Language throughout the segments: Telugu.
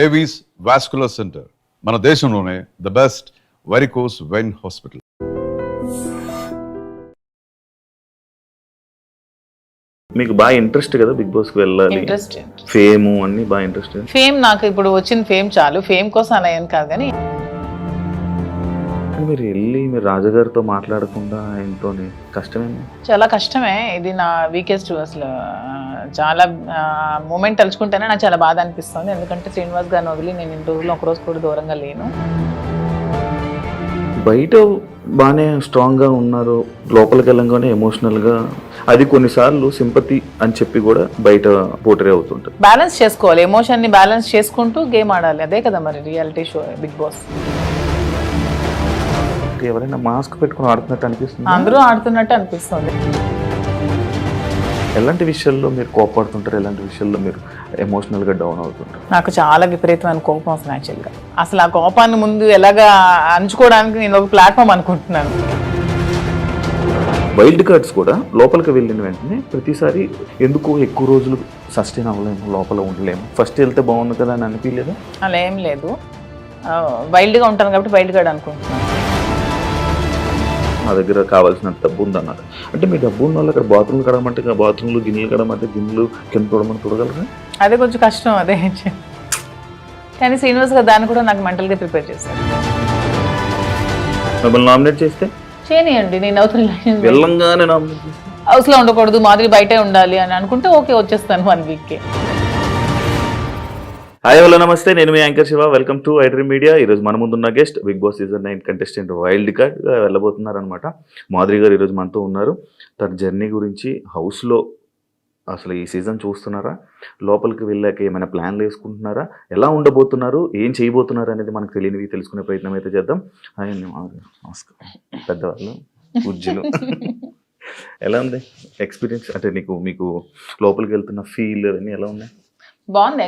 ఏవీస్ వాస్కులర్ సెంటర్ మన దేశంలోనే the best varicose vein hospital. మీకు బాగా ఇంట్రెస్ట్ కదా బిగ్ బాస్ కి వెళ్ళాలి, ఇంట్రెస్ట్ ఫేమ్ అన్ని బాగా ఇంట్రెస్ట్. ఫేమ్ నాకు ఇప్పుడు వచ్చిన ఫేమ్ చాలు, ఫేమ్ కోసం అలా కాదు కానీ మీరు వెళ్ళి మీరు రాజుగారితో మాట్లాడకుండా ఆయనతో కష్టమేమో. చాలా కష్టమే. ఇది నా వీకెస్ట్ అసలు చాలా మూమెంట్ తలుచుకుంటేనే నాకు చాలా బాధ అనిపిస్తుంది. ఎందుకంటే శ్రీనివాస్ గారిని వదిలి నేను ఇన్ని రోజులు ఒక రోజు కూడా దూరంగా లేను. బయట బాగానే స్ట్రాంగ్గా ఉన్నారు, లోపలికి వెళ్ళంగానే ఎమోషనల్గా, అది కొన్నిసార్లు సింపతి అని చెప్పి కూడా బయట పోర్ట్రే అవుతుంటుంది. బ్యాలెన్స్ చేసుకోవాలి, ఎమోషన్ని బ్యాలెన్స్ చేసుకుంటూ గేమ్ ఆడాలి. అదే కదా మరి రియాలిటీ షో బిగ్ బాస్. ఎవరైనా మాస్క్ పెట్టుకుని ఆడుతున్నట్టు అనిపిస్తుంది, అందరూ ఆడుతున్నట్టు అనిపిస్తుంది. ఎలాంటి విషయాల్లో మీరు కోపడుతుంటారు, ఎలాంటి విషయాల్లో మీరు ఎమోషనల్గా డౌన్ అవుతుంటారు? నాకు చాలా విపరీతమైన కోపం వస్తుంది యాక్చువల్గా. అసలు ఆ కోపాన్ని ముందు ఎలాగా అంచుకోవడానికి నేను ఒక ప్లాట్ఫామ్ అనుకుంటున్నాను. వైల్డ్ కార్డ్స్ కూడా లోపలికి వెళ్ళిన వెంటనే ప్రతిసారి ఎందుకు ఎక్కువ రోజులు సస్టైన్ అవ్వలేము, లోపల ఉండలేము, ఫస్ట్ వెళ్తే బాగుంది కదా అని అనిపించలేదా? అలా ఏం లేదు, వైల్డ్గా ఉంటాను కాబట్టి వైల్డ్ కార్డ్ అనుకుంటున్నాను. నా దగ్గర కావాల్సిన డబ్బు ఉందన్నారు అంటే మీ డబ్బు ఉన్న వాళ్ళు అక్కడ బాత్రూమ్లు కడగమంటే బాత్రూమ్లు, గిన్నెలు కడగమంటే గిన్నెలు, కింద చూడమని చూడగలరా? అదే కొంచెం కష్టం అదే. కానీ శ్రీనివాస్ గారు దాన్ని కూడా నాకు మెంటల్గా ప్రిపేర్ చేశారు. మిమ్మల్ని నామినేట్ చేస్తే చేయనియండి, నేను అవుతున్న వెళ్ళంగానే నామినేట్ చేస్తే హౌస్లో ఉండకూడదు, మాదిరి బయటే ఉండాలి అని అనుకుంటే ఓకే వచ్చేస్తాను 1 వీక్కి. హాయ్ హలో నమస్తే, నేను మీ anchor Shiva. Welcome to iDream Media. ఈరోజు మన ముందున్న guest Bigg Boss season 9 contestant wild కార్డ్గా వెళ్ళబోతున్నారు అనమాట. మాధురి గారు ఈరోజు మనతో ఉన్నారు. తన జర్నీ గురించి, హౌస్లో అసలు ఈ సీజన్ చూస్తున్నారా, లోపలికి వెళ్ళాక ఏమైనా ప్లాన్లు వేసుకుంటున్నారా, ఎలా ఉండబోతున్నారు, ఏం చేయబోతున్నారు అనేది మనకు తెలియనివి తెలుసుకునే ప్రయత్నం అయితే చేద్దాం. హాయ్ అండి, నమస్కారం. పెద్దవాళ్ళు, పూజ్యులు, ఎలా ఉంది ఎక్స్పీరియన్స్? అంటే మీకు లోపలికి వెళ్తున్న ఫీల్ అవన్నీ ఎలా ఉన్నాయి? బాగుంది,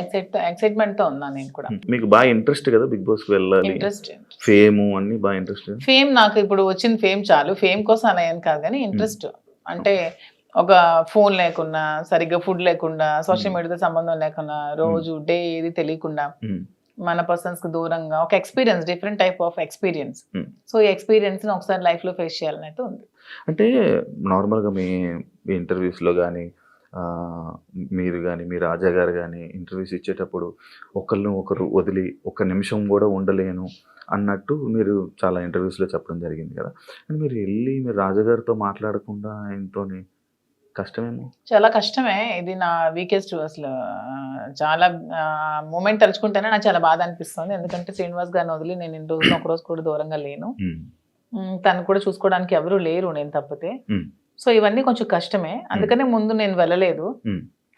ఎక్సైట్మెంట్ తో ఉన్నా నేను కూడా. మీకు బాగా ఇంట్రెస్ట్ కదా బిగ్ బాస్ కి వెళ్ళాలి, ఇంట్రెస్ట్, ఫేమ్ అన్ని బాగా ఇంట్రెస్ట్. ఫేమ్ నాకు ఇప్పుడు వచ్చిన ఫేమ్ చాలు, ఫేమ్ కోసం అలా కాదు కానీ ఇంట్రెస్ట్. అంటే ఒక ఫోన్ లేకుండా, సరిగ్గా ఫుడ్ లేకుండా, సోషల్ మీడియాతో సంబంధం లేకుండా, రోజు డే ఏది తెలియకుండా మన పర్సన్స్ కి దూరంగా ఒక experience, different type of experience. So ఈ ఎక్స్పీరియన్స్ ని ఒకసారి లైఫ్ లో ఫేస్ చేయాలని అయితే ఉంది. అంటే నార్మల్గా మీ ఇంటర్వ్యూస్లో కానీ మీరు కానీ మీ రాజా గారు కానీ ఇంటర్వ్యూస్ ఇచ్చేటప్పుడు ఒకరు వదిలి ఒక్క నిమిషం కూడా ఉండలేను అన్నట్టు మీరు చాలా ఇంటర్వ్యూస్లో చెప్పడం జరిగింది కదా. అండ్ మీరు వెళ్ళి మీరు రాజాగారితో మాట్లాడకుండా ఆయనతో కష్టమేమో. చాలా కష్టమే. ఇది నా వీకెస్ట్ అసలు చాలా మూమెంట్ తలుచుకుంటేనే నాకు చాలా బాధ అనిపిస్తుంది. ఎందుకంటే శ్రీనివాస్ గారిని వదిలి నేను ఇన్ని రోజులు ఒక రోజు కూడా దూరంగా లేను. తను కూడా చూసుకోవడానికి ఎవరు లేరు నేను తప్పితే. సో ఇవన్నీ కొంచెం కష్టమే, అందుకనే ముందు నేను వెళ్ళలేదు.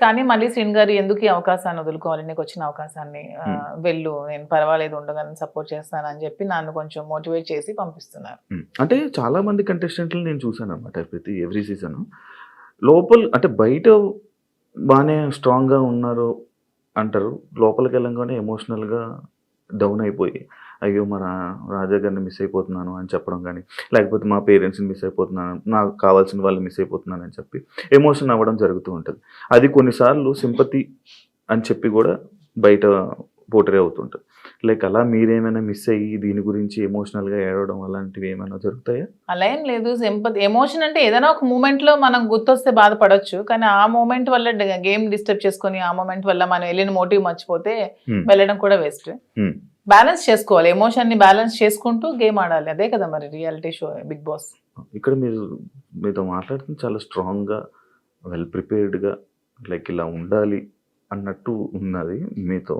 కానీ మళ్ళీ శ్రీన్ గారు ఎందుకు ఈ అవకాశాన్ని వదులుకోవాలి, నీకు వచ్చిన అవకాశాన్ని వెళ్ళు, నేను పర్వాలేదు ఉండగానే సపోర్ట్ చేస్తాను అని చెప్పి నన్ను కొంచెం మోటివేట్ చేసి పంపిస్తున్నారు. అంటే చాలా మంది కంటెస్టెంట్లు నేను చూసాను అనమాట ఎవ్రీ సీజన్. అంటే బయట బాగానే స్ట్రాంగ్గా ఉన్నారు అంటారు, లోపలికి వెళ్ళంగానే ఎమోషనల్గా డౌన్ అయిపోయి అయ్యో మన రాజా గారిని మిస్ అయిపోతున్నాను అని చెప్పడం కానీ, లేకపోతే మా పేరెంట్స్ని మిస్ అయిపోతున్నాను, నాకు కావాల్సిన వాళ్ళు మిస్ అయిపోతున్నాను అని చెప్పి ఎమోషన్ అవ్వడం జరుగుతూ ఉంటుంది. అది కొన్నిసార్లు సింపతి అని చెప్పి కూడా బయట పోర్ట్రే అవుతుంటుంది. లైక్ అలా మీరేమైనా మిస్ అయ్యి దీని గురించి ఎమోషనల్గా ఏడవడం అలాంటివి ఏమైనా జరుగుతాయా? అలా ఏం లేదు. సింపతి, ఎమోషన్ అంటే ఏదైనా ఒక మూమెంట్లో మనం గుర్తొస్తే బాధపడవచ్చు, కానీ ఆ మూమెంట్ వల్ల గేమ్ డిస్టర్బ్ చేసుకొని ఆ మూమెంట్ వల్ల మనం వెళ్ళిన మోటివ్ మర్చిపోతే వెళ్ళడం కూడా వేస్ట్. బ్యాలెన్స్ చేసుకోవాలి, ఎమోషన్ని బ్యాలెన్స్ చేసుకుంటూ గేమ్ ఆడాలి. అదే కదా మరి రియాలిటీ షో బిగ్ బాస్. ఇక్కడ మీతో మాట్లాడుతుంది చాలా స్ట్రాంగ్గా, వెల్ ప్రిపేర్డ్గా, లైక్ ఇలా ఉండాలి అన్నట్టు ఉన్నది. మీతో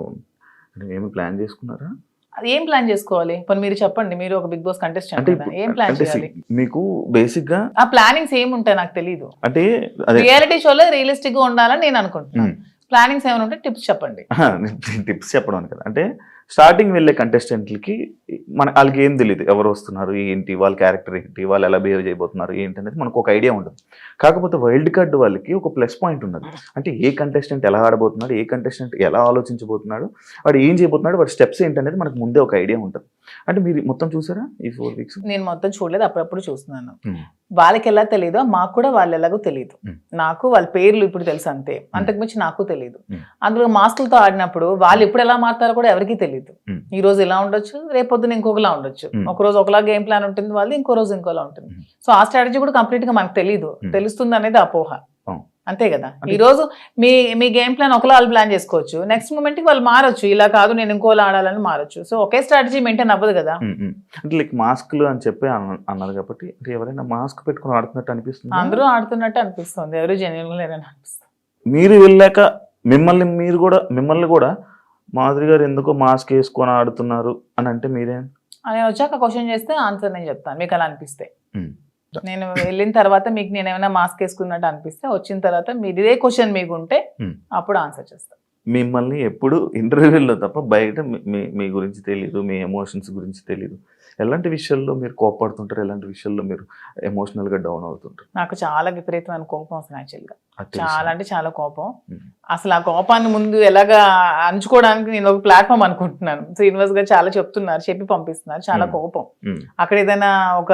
ఏమి ప్లాన్ చేసుకున్నారా? అది ఏం ప్లాన్ చేసుకోవాలి? పోనీ మీరు చెప్పండి, మీరు ఒక బిగ్ బాస్ కంటెస్టెంట్ కదా, ఏం ప్లాన్ చేయాలి? మీకు బేసిక్గా ఆ ప్లానింగ్స్ ఏమి ఉంటాయి నాకు తెలియదు. అంటే రియాలిటీ షోలో రియలిస్టిక్ గా ఉండాలని నేను అనుకుంటున్నాను. ప్లానింగ్స్ ఏమైనా ఉంటే టిప్స్ చెప్పండి. టిప్స్ చెప్పడం కదా, అంటే స్టార్టింగ్ వెళ్ళే కంటెస్టెంట్లకి వాళ్ళకి ఏం తెలియదు, ఎవరు వస్తున్నారు ఏంటి, వాళ్ళ క్యారెక్టర్ ఏంటి, వాళ్ళు ఎలా బిహేవ్ చేయబోతున్నారు ఏంటి అనేది మనకు ఒక ఐడియా ఉంటుంది. కాకపోతే వైల్డ్ కార్డ్ వాళ్ళకి ఒక ప్లస్ పాయింట్ ఉన్నది, అంటే ఏ కంటెస్టెంట్ ఎలా ఆడబోతున్నాడు, ఏ కంటెస్టెంట్ ఎలా ఆలోచించబోతున్నాడు, వాడు ఏం చేయబోతున్నాడు, వాడి స్టెప్స్ ఏంటి అనేది మనకు ముందే ఒక ఐడియా ఉంటుంది. అంటే మీరు మొత్తం చూసారా ఈ 4 weeks? నేను మొత్తం చూడలేదు, అప్పుడప్పుడు చూస్తున్నాను. వాళ్ళకి ఎలా తెలియదో మాకు కూడా వాళ్ళు ఎలాగో తెలియదు. నాకు వాళ్ళ పేర్లు ఇప్పుడు తెలుసు అంతే, అంతకుమించి నాకు తెలియదు. అందులో మాస్కులతో ఆడినప్పుడు వాళ్ళు ఎప్పుడు ఎలా మారుతారో కూడా ఎవరికీ తెలియదు. ఈ రోజు ఇలా ఉండొచ్చు, రేపొద్దున ఇంకొకలా ఉండొచ్చు. ఒక రోజు ఒకలా గేమ్ ప్లాన్ ఉంటుంది వాళ్ళు, ఇంకో రోజు ఇంకోలా ఉంటుంది. సో ఆ స్ట్రాటజీ కూడా కంప్లీట్ గా మనకు తెలియదు, తెలుస్తుంది అనేది అపోహ, అంతే కదా. ఈ రోజు మీ గేమ్ ప్లాన్ ఒకలా వాళ్ళు ప్లాన్ చేసుకోవచ్చు, నెక్స్ట్ మూమెంట్ కి వాళ్ళు మారొచ్చు, ఇలా కాదు నేను ఇంకోలా ఆడాలని మారొచ్చు. సో ఒకే స్ట్రాటజీ మెయింటైన్ అవ్వదు కదా. అంటే లైక్ మాస్క్లు అని చెప్పి అన్నారు కాబట్టి ఎవరైనా మాస్క్ పెట్టుకుని ఆడుతున్నట్టు అనిపిస్తుంది, అందరూ ఆడుతున్నట్టు అనిపిస్తుంది, ఎవరు జెన్యున్ గా లేరని అనిపిస్తుంది. మీరు వెళ్ళాక మిమ్మల్ని కూడా మాధురి గారు ఎందుకో మాస్క్ వేసుకొని ఆడుతున్నారు అని అంటే మీరేం? నేను వచ్చాక క్వశ్చన్ చేస్తే ఆన్సర్ నేను చెప్తాను, మీకు అలా అనిపిస్తే. నేను వెళ్ళిన తర్వాత మీకు నేను ఏమైనా మాస్క్ వేసుకున్నట్టు అనిపిస్తే, వచ్చిన తర్వాత మీరు ఇదే క్వశ్చన్ మీకు ఉంటే అప్పుడు ఆన్సర్ చేస్తాను. మిమ్మల్ని ఎప్పుడు ఇంటర్వ్యూలో తప్ప బయట మీ గురించి తెలియదు, మీ ఎమోషన్స్ గురించి తెలియదు. ఎలాంటి విషయాల్లో మీరు కోపడుతుంటారు, ఎలాంటి విషయాల్లో మీరు ఎమోషనల్ గా డౌన్ అవుతుంటారు? నాకు చాలా విపరీతమైన కోపం అసలు, యాక్చువల్గా చాలా అంటే చాలా కోపం. అసలు ఆ కోపాన్ని ముందు ఎలాగా అంచుకోవడానికి నేను ఒక ప్లాట్ఫామ్ అనుకుంటున్నాను. శ్రీనివాస్ గారు చాలా చెప్తున్నారు, చెప్పి పంపిస్తున్నారు. చాలా కోపం, అక్కడ ఏదైనా ఒక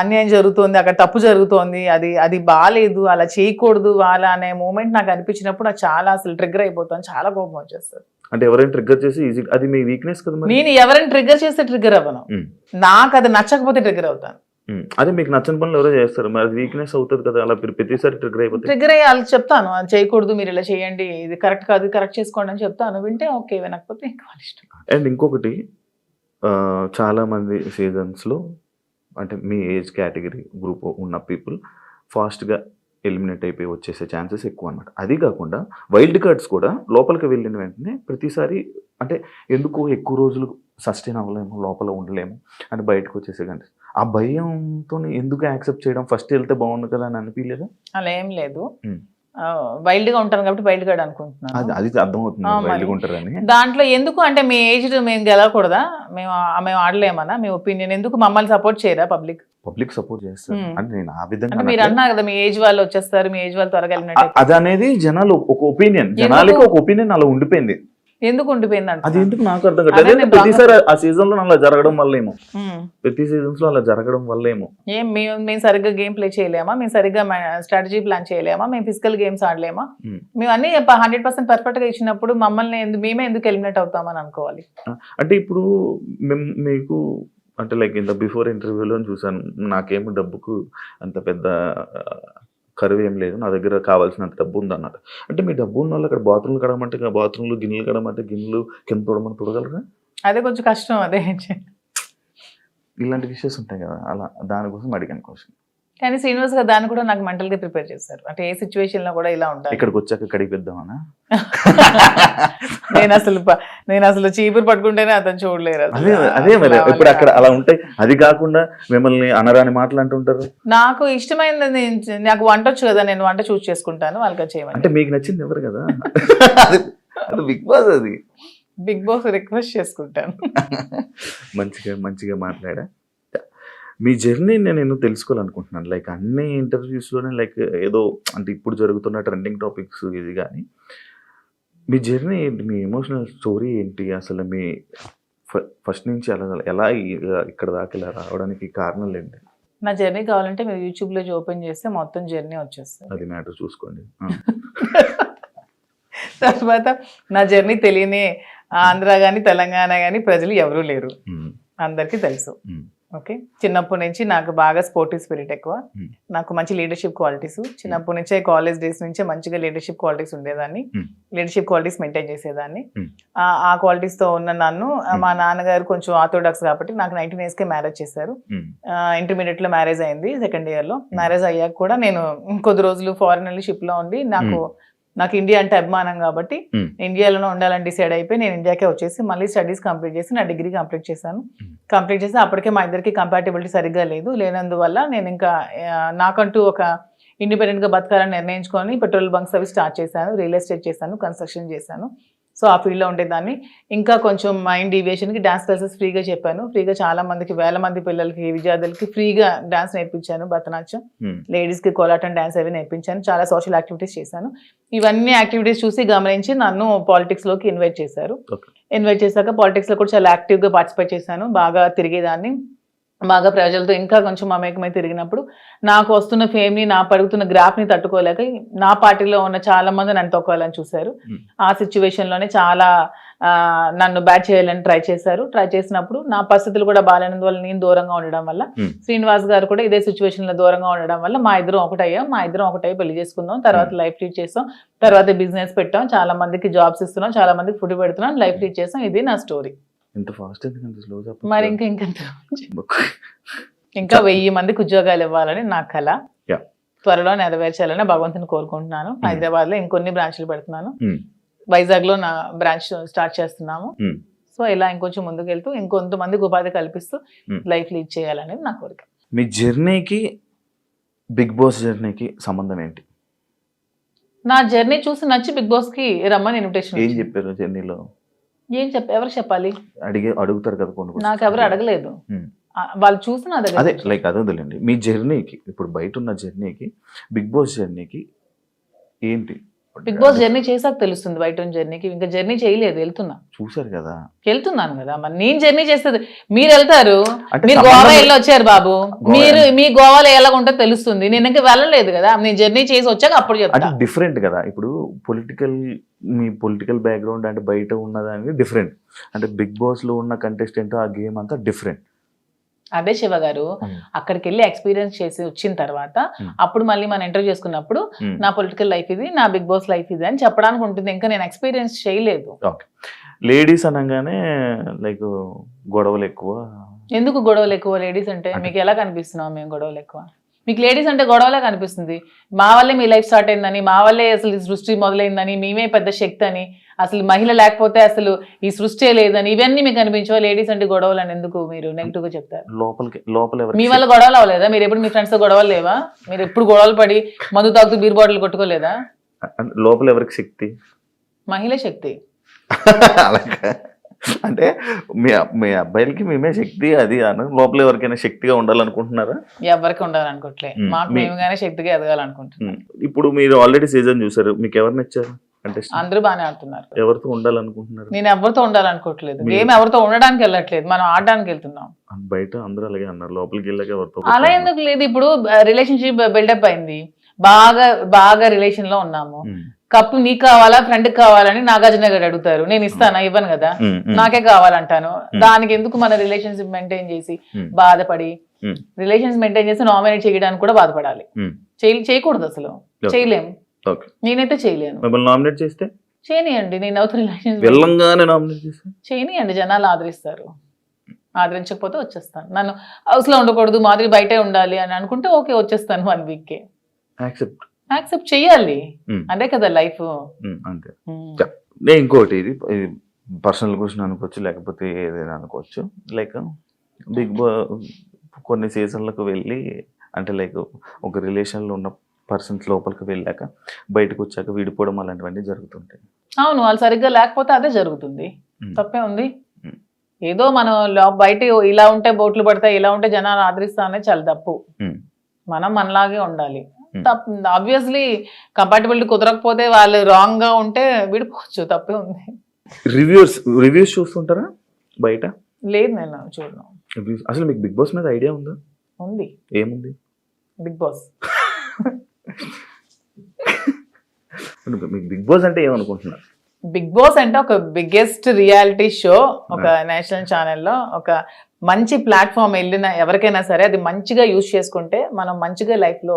అన్యాయం జరుగుతోంది, అక్కడ తప్పు జరుగుతోంది, అది బాగాలేదు, అలా చేయకూడదు అలా అనే మూమెంట్ నాకు అనిపించినప్పుడు నాకు చాలా అసలు ట్రిగ్గర్ అయిపోతాను, చాలా కోపం వచ్చేస్తుంది. అంటే ఎవరైనా ట్రిగ్గర్ చేసి ఈజీ, అది మీ వీక్నెస్ కదా. నేను ఎవరైనా ట్రిగ్గర్ చేస్తే ట్రిగ్గర్ అవ్వను, నాకు అది నచ్చకపోతే ట్రిగ్గర్ అవుతాను. అదే మీకు నచ్చని పనులు ఎవరో చేస్తారు, మరి అది వీక్నెస్ అవుతుంది కదా, అలా ప్రతిసారి ట్రిగ్గర్ అయిపోతుంది. ట్రిగ్గర్ అయ్యి వాళ్ళకి చెప్తాను, అది చేయకూడదు, మీరు ఇలా చేయండి, ఇది కరెక్ట్ కాదు, కరెక్ట్ చేసుకోండి అని చెప్తాను. వింటే ఓకే, వినకపోతే ఇంకా వాళ్ళ ఇష్టం. అండ్ ఇంకొకటి, చాలా మంది సీజన్స్లో అంటే మీ ఏజ్ కేటగిరీ గ్రూప్ ఉన్న పీపుల్ ఫాస్ట్గా ఎలిమినేట్ అయిపోయి వచ్చేసే ఛాన్సెస్ ఎక్కువ అనమాట. అది కాకుండా వైల్డ్ కార్డ్స్ కూడా లోపలికి వెళ్ళిన వెంటనే ప్రతిసారి అంటే ఎందుకు ఎక్కువ రోజులు సస్టైన్ అవ్వలేము, లోపల ఉండలేము అని బయటకు వచ్చేసే కంటే ఆ భయంతో ఎందుకు యాక్సెప్ట్ చేయడం, ఫస్ట్ వెళ్తే బాగుంది కదా అని అనిపించలేదా? అలా ఏం లేదు, వైల్డ్ గా ఉంటాను కాబట్టి వైల్డ్ కార్డ్ అనుకుంటున్నాను. అది అర్థమవుతుంది వైల్డ్ గా ఉంటారని. దాంట్లో ఎందుకు అంటే మీ ఏజ్ మేము గెలవకూడదా, మేము ఆడలేమన్నా, మీ ఒపీనియన్ ఎందుకు, మమ్మల్ని సపోర్ట్ చేయరా పబ్లిక్ సపోర్ట్ చేస్తారు అంటే నేను ఆ విధంగా మీరు అన్నారు కదా, మీ ఏజ్ వాళ్ళు వచ్చేస్తారు, మీ ఏజ్ వాళ్ళు త్వరగా వెళ్ళినట్టు. అది అనేది జనాలు ఒక ఒపీనియన్, జనాలకి ఒక ఒపీనియన్ అలా ఉండిపోయింది. ఎందుకు ఉండిపోయింది అంటే అది ఎందుకు నాకు అర్థం కాదు. ప్రతిసారి ఆ సీజన్ లో అలా జరగడం వల్లేమో, ప్రతి సీజన్స్ లో అలా జరగడం వల్లేమో. మేము సరిగ్గా గేమ్ ప్లే చేయలేమా, మేము సరిగ్గా స్ట్రాటజీ ప్లాన్ చేయలేమా, మేము ఫిజికల్ గేమ్స్ ఆడలేమా, మేము అన్ని 100% పర్ఫెక్ట్ గా ఇచ్చినప్పుడు మమ్మల్ని మేమే ఎందుకు ఎలిమినేట్ అవుతామని అనుకోవాలి. అంటే ఇప్పుడు మీకు అంటే లైక్ ఇంత బిఫోర్ ఇంటర్వ్యూలో చూసాను, నాకేమో డబ్బుకు అంత పెద్ద కరువు ఏం లేదు, నా దగ్గర కావాల్సినంత డబ్బు ఉంది అన్నట్టు. అంటే మీ డబ్బు ఉన్న వాళ్ళు అక్కడ బాత్రూమ్లు కడమంటే బాత్రూమ్లు, గిన్నెలు కడమంటే గిన్నెలు, కింద తోడమని తోడగలరా? అదే కొంచెం కష్టం. అదే ఇలాంటి విషయాలు ఉంటాయి కదా, అలా దానికోసం అడిగాను క్వశ్చన్. కానీ శ్రీనివాస్ గారు దాన్ని కూడా నాకు మెంటల్ గా ప్రిపేర్ చేశారు, అంటే ఏ సిచ్యువేషన్ లో కూడా ఇలా ఉంటాయి. ఇక్కడికి వచ్చాక కడిగిద్దామనా? నేను అసలు చీపురు పట్టుకుంటేనే అతను చూడలేరు. అదే మరి ఇప్పుడు అక్కడ అలా ఉంటాయి. అది కాకుండా మిమ్మల్ని అనరాని మాటలు అంటుంటారు. నాకు ఇష్టమైనది, నాకు వంట వచ్చు కదా, నేను వంట చూస్ చేసుకుంటాను, వాళ్ళకి చేయమని. అంటే మీకు నచ్చింది ఎవరు కదా, అది బిగ్ బాస్, అది బిగ్ బాస్ రిక్వెస్ట్ చేసుకుంటాను. మంచిగా మాట్లాడా. మీ జర్నీ నేను తెలుసుకోవాలనుకుంటున్నాను. లైక్ అన్ని ఇంటర్వ్యూస్లోనే లైక్ ఏదో అంటే ఇప్పుడు జరుగుతున్న ట్రెండింగ్ టాపిక్స్ ఇది, కానీ మీ జర్నీ ఏంటి, మీ ఎమోషనల్ స్టోరీ ఏంటి, అసలు మీ ఫస్ట్ నుంచి ఎలా ఇక్కడ దాకా ఇలా రావడానికి కారణాలు ఏంటి? నా జర్నీ కావాలంటే మీరు యూట్యూబ్లో ఓపెన్ చేస్తే మొత్తం జర్నీ వచ్చేస్తుంది, అది మ్యాటర్ చూసుకోండి. తర్వాత నా జర్నీ తెలియని ఆంధ్ర కానీ తెలంగాణ కానీ ప్రజలు ఎవరూ లేరు, అందరికీ తెలుసు. ఓకే, చిన్నప్పటి నుంచి నాకు బాగా స్పోర్టివ్ స్పిరిట్ ఎక్కువ, నాకు మంచి లీడర్షిప్ క్వాలిటీస్ చిన్నప్పటి నుంచే, కాలేజ్ డేస్ నుంచే మంచిగా లీడర్షిప్ క్వాలిటీస్ ఉండేదాన్ని, లీడర్షిప్ క్వాలిటీస్ మెయింటైన్ చేసేదాన్ని. ఆ క్వాలిటీస్ తో ఉన్న నన్ను మా నాన్నగారు కొంచెం ఆర్థోడాక్స్ కాబట్టి నాకు 19 years కే మ్యారేజ్ చేశారు. ఇంటర్మీడియట్ లో మ్యారేజ్ అయింది, సెకండ్ ఇయర్ లో. మ్యారేజ్ అయ్యాక కూడా నేను కొద్ది రోజులు ఫారెన్ వెళ్ళి షిప్ లో ఉండి, నాకు ఇండియా అంటే అభిమానం కాబట్టి ఇండియాలోనే ఉండాలని డిసైడ్ అయిపోయి నేను ఇండియాకే వచ్చేసి మళ్ళీ స్టడీస్ కంప్లీట్ చేసి నా డిగ్రీ కంప్లీట్ చేశాను. కంప్లీట్ చేసి అప్పటికే మా ఇద్దరికి కంపాటబిలిటీ సరిగ్గా లేనందువల్ల నేను ఇంకా నాకంటూ ఒక ఇండిపెండెంట్గా బతకాలని నిర్ణయించుకొని పెట్రోల్ బంక్స్ అవి స్టార్ట్ చేశాను, రియల్ ఎస్టేట్ చేశాను, కన్స్ట్రక్షన్ చేశాను. సో ఆ ఫీల్డ్లో ఉండేదాన్ని. ఇంకా కొంచెం మైండ్ డీవియేషన్కి డాన్స్ క్లాసెస్ ఫ్రీగా చెప్పాను. ఫ్రీగా చాలా మందికి, వేల మంది పిల్లలకి, విద్యార్థులకి ఫ్రీగా డాన్స్ నేర్పించాను. భరతనాట్యం, లేడీస్కి కోలాటం డాన్స్ అవి నేర్పించాను. చాలా సోషల్ యాక్టివిటీస్ చేశాను. ఇవన్నీ యాక్టివిటీస్ చూసి గమనించి నన్ను పాలిటిక్స్లోకి ఇన్వైట్ చేశారు. ఇన్వైట్ చేశాక పాలిటిక్స్లో కూడా చాలా యాక్టివ్గా పార్టిసిపేట్ చేశాను. బాగా తిరిగేదాన్ని, బాగా ప్రజలతో ఇంకా కొంచెం మమేకమై తిరిగినప్పుడు నాకు వస్తున్న ఫేమ్ని, నా పడుగుతున్న గ్రాఫ్ని తట్టుకోలేక నా పార్టీలో ఉన్న చాలా మంది నన్ను తొక్కాలని చూశారు. ఆ సిచ్యువేషన్లోనే చాలా నన్ను బ్యాట్ చేయాలని ట్రై చేశారు. ట్రై చేసినప్పుడు నా పరిస్థితులు కూడా బాగాలేనందువల్ల, నేను దూరంగా ఉండడం వల్ల, శ్రీనివాస్ గారు కూడా ఇదే సిచ్యువేషన్లో దూరంగా ఉండడం వల్ల మా ఇద్దరం ఒకటై పెళ్లి చేసుకుందాం. తర్వాత లైఫ్ లీడ్ చేస్తాం. తర్వాత బిజినెస్ పెట్టాం. చాలా మందికి జాబ్స్ ఇస్తున్నాం. చాలా మందికి ఫుడ్ పెడుతున్నాం. లైఫ్ లీడ్ చేస్తాం. ఇది నా స్టోరీ. ఇంత ఫాస్ట్ ఎందుకంటే స్లో మరి ఇంకా 1000 మందికి ఉద్యోగాలు ఇవ్వాలని నా కళ. త్వరలో నెరవేర్చాలని భగవంతుని కోరుకుంటున్నాను. హైదరాబాద్ లో ఇంకొన్ని బ్రాంచ్లు పెడుతున్నాను. వైజాగ్ లో నా బ్రాంచ్ స్టార్ట్ చేస్తున్నాము. సో ఇలా ఇంకొంచెం ముందుకు వెళ్తూ ఇంకొంతమందికి ఉపాధి కల్పిస్తూ లైఫ్ లీడ్ చేయాలనేది నా కోరిక. మీ జర్నీకి బిగ్ బాస్ జర్నీకి సంబంధం ఏంటి? నా జర్నీ చూసి నచ్చి బిగ్ బాస్ కి రమ్మని ఇన్విటేషన్. ఏం చెప్పారు జర్నీలో? ఎవరు చెప్పాలి? అడుగుతారు కదా కొన్ని. నాకు ఎవరు అడగలేదు. వాళ్ళు చూసి నా దగ్గర అదే లైక్ అదే వదిలేండి. మీ జర్నీకి, ఇప్పుడు బయట ఉన్న జర్నీకి బిగ్ బాస్ జర్నీకి ఏంటి? బిగ్ బాస్ జర్నీ చేసాక తెలుస్తుంది. బయట ఉన్న జర్నీకి ఇంకా జర్నీ చేయలేదు, చూసారు కదా, వెళ్తున్నాను కదా. మరి నేను జర్నీ చేస్తుంది, మీరు వెళ్తారు. మీరు గోవా వెళ్ళి వచ్చారు బాబు, మీరు మీ గోవాలో ఎలాగుంటో తెలుస్తుంది. నేను ఇంకా వెళ్ళలేదు కదా. నేను జర్నీ చేసి వచ్చాక అప్పుడు చెప్తాను. డిఫరెంట్ కదా. ఇప్పుడు మీ పొలిటికల్ బ్యాక్గ్రౌండ్ అంటే బయట ఉన్నదానికి డిఫరెంట్, అంటే బిగ్ బాస్ లో ఉన్న కంటెస్టెంట్ ఆ గేమ్ అంతా డిఫరెంట్. అదే శివ గారు, అక్కడికి వెళ్ళి ఎక్స్పీరియన్స్ చేసి వచ్చిన తర్వాత అప్పుడు మళ్ళీ మనం ఇంటర్వ్యూ చేసుకున్నప్పుడు నా పొలిటికల్ లైఫ్ ఇది, నా బిగ్ బాస్ లైఫ్ ఇది అని చెప్పడానికి ఉంటుంది. ఇంకా నేను ఎక్స్పీరియన్స్ చేయలేదు. లేడీస్ అనగానే లైక్ గొడవలు ఎక్కువ. ఎందుకు గొడవలు ఎక్కువ? లేడీస్ అంటే మీకు ఎలా కనిపిస్తున్నాం మేము గొడవలు ఎక్కువ? మీకు లేడీస్ అంటే గొడవలే కనిపిస్తుంది. మా వల్లే మీ లైఫ్ స్టార్ట్ అయిందని, మా వల్లే అసలు ఈ సృష్టి మొదలైందని, మేమే పెద్ద శక్తి అని, అసలు మహిళ లేకపోతే అసలు ఈ సృష్టి లేదని, ఇవన్నీ మీకు అనిపించవా? లేడీస్ అంటే గొడవలు అని ఎందుకు మీరు నెగిటివ్ గా చెప్తారు? మీ వల్ల గొడవలు అవ్వలేదా? మీరు ఎప్పుడు మీ ఫ్రెండ్స్ తో గొడవలు లేవా? మీరు ఎప్పుడు గొడవలు పడి మందు తాగుతూ బీర్ బాటిల్ కొట్టుకోలేదా? లోపల ఎవరికి శక్తి? మహిళ శక్తి. అంటే మీ అబ్బాయిలకి మేమే శక్తి అది అని లోపల ఎవరికైనా శక్తిగా ఉండాలనుకుంటున్నారా? ఎవరికి ఉండాలనుకోవట్లే, మాకు మేముగానే శక్తిగా ఎదగాలనుకుంటున్నాం. ఇప్పుడు మీరు ఆల్రెడీ సీజన్ చూసారు, మీకు ఎవరు నచ్చారు? అంటే అందరూ బాగానే ఆడుతున్నారు. ఎవరితో ఉండాలనుకుంటున్నారు? నేను ఎవరితో ఉండాలనుకోవట్లేదు. గేమ్ ఎవరితో ఉండడానికి వెళ్ళట్లేదు, మనం ఆడడానికి వెళ్తున్నాం. బయట అందరూ అలాగే అన్నారు, లోపలికి వెళ్ళాక ఎవరితో అలా ఎందుకు లేదు. ఇప్పుడు రిలేషన్షిప్ బిల్డప్ అయింది, బాగా రిలేషన్ లో ఉన్నాము. కప్పు నీకు కావాలా, ఫ్రెండ్ కావాలని నాగార్జున గారు అడుగుతారు, నేను ఇస్తానా? ఇవ్వను కదా, నాకే కావాలంటాను. దానికి ఎందుకు మన రిలేషన్షిప్ మెయింటైన్ చేసి బాధపడి, రిలేషన్స్ మెయింటైన్ చేసి నామినేట్ చేయడానికి కూడా బాధపడాలి? చేయకూడదు, అసలు చేయలేము. నేనైతే చేయలేను. నామినేట్ చేస్తే చేయనియండి, నేను అవుతా రిలేషన్ చేయనియండి, జనాలు ఆదరిస్తారు. ఆదరించకపోతే వచ్చేస్తాను. నన్ను హౌస్ లో ఉండకూడదు, మాదిరి బయటే ఉండాలి అని అనుకుంటే ఓకే, వచ్చేస్తాను 1 week కే. యాక్సెప్ట్ చెయ్యాలి, అదే కదా లైఫ్. అంతే. నేను ఇంకోటి, ఇది పర్సనల్ క్వశ్చన్ అనుకోవచ్చు, లేకపోతే ఏదైనా అనుకోవచ్చు. లైక్ బిగ్ బాస్ కొన్ని సీజన్లకు వెళ్ళి, అంటే లైక్ ఒక రిలేషన్లో ఉన్న పర్సన్స్ లోపలికి వెళ్ళాక బయటకు వచ్చాక విడిపోవడం అలాంటివన్నీ జరుగుతుంటాయి. అవును, వాళ్ళు సరిగ్గా లేకపోతే అదే జరుగుతుంది. తప్పే ఉంది. ఏదో మనం బయట ఇలా ఉంటే బోట్లు పడతాయి, ఇలా ఉంటే జనాలు ఆదరిస్తా అనేది చాలా తప్పు. మనం మనలాగే ఉండాలి. ఆబ్వియస్లీ కంపాటబిలిటీ కుదరకపోతే, వాళ్ళు రాంగ్ గా ఉంటే విడిపోవచ్చు, తప్పే ఉంది. రివ్యూస్ చూస్తుంటారా బయట? లేదు, నేను చూడను. అసలు మీకు బిగ్ బాస్ మీద ఐడియా ఉందా? ఉంది. ఏముంది? Big boss. మీకు బిగ్ బాస్ అంటే ఏమనుకుంటున్నారు? బిగ్ బాస్ అంటే ఒక బిగ్గెస్ట్ రియాలిటీ షో, ఒక నేషనల్ ఛానల్లో ఒక మంచి ప్లాట్ఫామ్. వెళ్ళిన ఎవరికైనా సరే అది మంచిగా యూజ్ చేసుకుంటే మనం మంచిగా లైఫ్ లో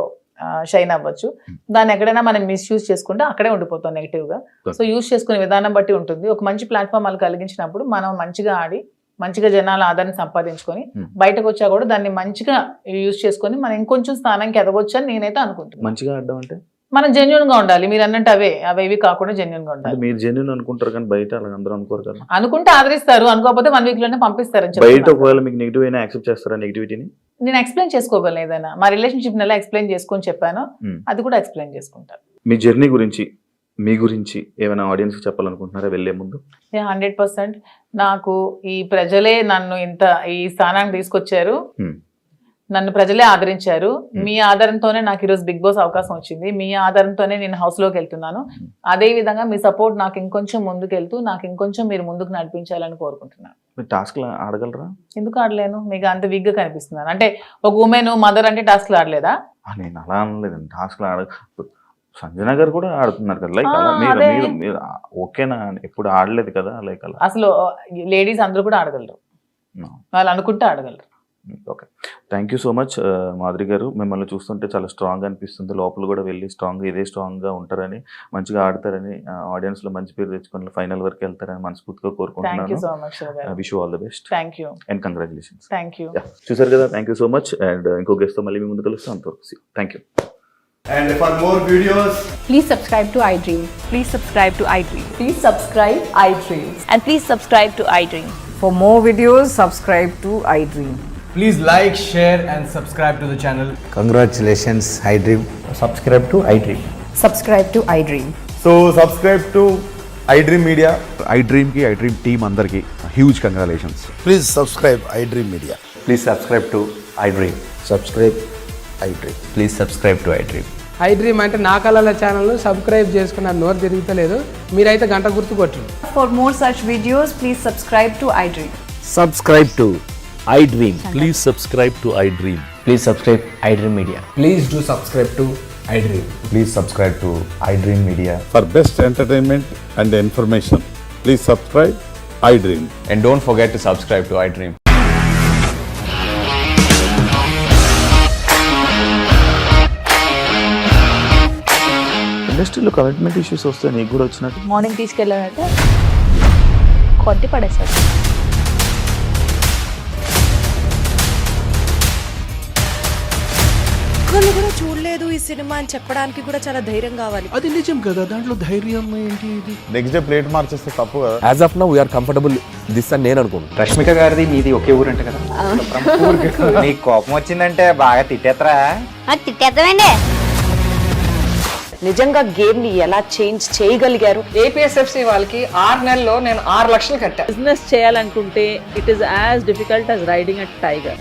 షైన్ అవ్వచ్చు. దాన్ని ఎక్కడైనా మనం మిస్యూజ్ చేసుకుంటే అక్కడే ఉండిపోతాం నెగిటివ్ గా. సో యూజ్ చేసుకునే విధానం బట్టి ఉంటుంది. ఒక మంచి ప్లాట్ఫామ్ వాళ్ళు కలిగించినప్పుడు మనం మంచిగా ఆడి మంచిగా జనాల ఆదరణ సంపాదించుకొని బయటకు వచ్చా కూడా దాన్ని మంచిగా యూజ్ చేసుకొని మనం ఇంకొంచెం స్థానానికి ఎదగొచ్చు అని నేనైతే అనుకుంటున్నాను. మంచిగా ఆడడం అంటే మనం జెన్యున్ గా ఉండాలి. మీరు అన్నట్టు అవేవి కాకుండా జెన్యున్ గా ఉండాలి. మీరు జెన్యున్ అనుకుంటారు కానీ బయట అలా అందరూ అనుకోరు కదా. అనుకుంటే ఆదరిస్తారు, అనుకోకపోతే 1 week లోనే పంపిస్తారు. బయట ఒకవేళ మీకు నెగిటివ్ అయినా యాక్సెప్ట్ చేస్తారా? నెగిటివిటీని నేను ఎక్స్ప్లెయిన్ చేసుకోగలను. ఏదైనా మా రిలేషన్షిప్ నెల ఎక్స్ప్లెయిన్ చేసుకొని చెప్పాను, అది కూడా ఎక్స్ప్లెయిన్ చేసుకుంటాను. మీ జర్నీ గురించి మీ గురించి ఏమైనా ఆడియన్స్కి చెప్పాలనుకుంటున్నారా వెళ్ళే ముందు? 100% నాకు ఈ ప్రజలే నన్ను ఇంత ఈ స్థానానికి తీసుకొచ్చారు, నన్ను ప్రజలే ఆదరించారు. మీ ఆధారంతోనే నాకు ఈరోజు బిగ్ బాస్ అవకాశం వచ్చింది, మీ ఆధారంతోనే నేను హౌస్లోకి వెళ్తున్నాను. అదే విధంగా మీ సపోర్ట్ నాకు ఇంకొంచెం ముందుకెళ్తూ నాకు ఇంకొంచెం మీరు ముందుకు నడిపించాలని కోరుకుంటున్నాను. మీరు టాస్క్లు ఆడగలరా? ఎందుకు ఆడలేను? మీకు అంత వీక్గా కనిపిస్తున్నాను అంటే ఒక ఉమెన్ మదర్ అంటే టాస్క్లు ఆడలేదా? నేను అలా అనలేదండి, టాస్క్లు సంజన గారు కూడా ఆడుతున్నారు కదా, లైక్ అలా మీరు ఓకేనా? ఎప్పుడు ఆడలేదు కదా లైక్ అలా. అసలు లేడీస్ అందరూ కూడా ఆడగలరు, వాళ్ళు అనుకుంటే ఆడగలరు. Okay, thank you so much Madhuri గారు. మిమ్మల్ని చూస్తుంటే చాలా స్ట్రాంగ్ అనిపిస్తుంది. లోపల కూడా వెళ్ళి ఇదే స్ట్రాంగ్గా ఉంటారని, మంచిగా ఆడతారని, ఆడియన్స్లో మంచి పేరు తెచ్చుకొని ఫైనల్ వరకు వెళ్తారని మనస్ఫూర్తిగా కోరుకుంటున్నాను. Wish you all the best and congratulations. చూసారు కదా, thank you so much. And ఇంకో గెస్ట్తో మళ్ళీ మీ ముందు కలుస్తాం. అంతవరకు thank you. And for more videos, please subscribe to iDream. Please subscribe to iDream. Please subscribe iDream. And please subscribe to iDream. For more videos, subscribe to iDream. please like, share and subscribe to the channel. Congratulations, iDream. Subscribe to iDream. Subscribe to iDream. So subscribe to iDream Media. iDream team అందరికి huge congratulations. Please subscribe iDream Media. Please subscribe to iDream. Subscribe iDream. Please subscribe to iDream. iDream అంటే నా కళల ఛానల్ సబ్స్క్రైబ్ చేసుకున్న నోరు తిరుగుతలేదు, మీరైతే గంట గుర్తు కొట్టండి. For more such videos, please subscribe to iDream. Subscribe to iDream. Please subscribe to iDream. Please subscribe iDream Media. Please do subscribe to iDream. Please subscribe to iDream Media. For best entertainment and information, please subscribe iDream. And don't forget to subscribe to iDream. ఇండస్ట్రీలో కమిట్మెంట్ ఇష్యూస్ వస్తే నీకు కూడా వచ్చినట్టు? మార్నింగ్ తీసుకెళ్ళాలంటే కొట్టి పడేసాడు. ఒక్కళ్ళు కూడా చూడలేదు ఈ సినిమా అని చెప్పడానికి కూడా చాలా ధైర్యం కావాలి. అది నిజం కదా, దాంట్లో ధైర్యం ఏంటి? ఇది నెక్స్ట్ డే ప్లేట్ మార్చేస్తే తప్పు కదా. As of now, we are comfortable this అని నేను అనుకుంటున్నాను. రష్మిక గారిది మీది ఒకే ఊరు అంటే కదా. నీకు కోపం వచ్చిందంటే బాగా తిట్టేత్తరా? తిట్టేద్దామండి. నిజంగా గేమ్ ని ఎలా చేంజ్ చేయగలిగారు? ఏపీఎస్ఎఫ్సి వాళ్ళకి 6 నెలల్లో నేను 6 లక్షలు కట్టా. బిజినెస్ చేయాలనుకుంటే it is as difficult as riding a tiger.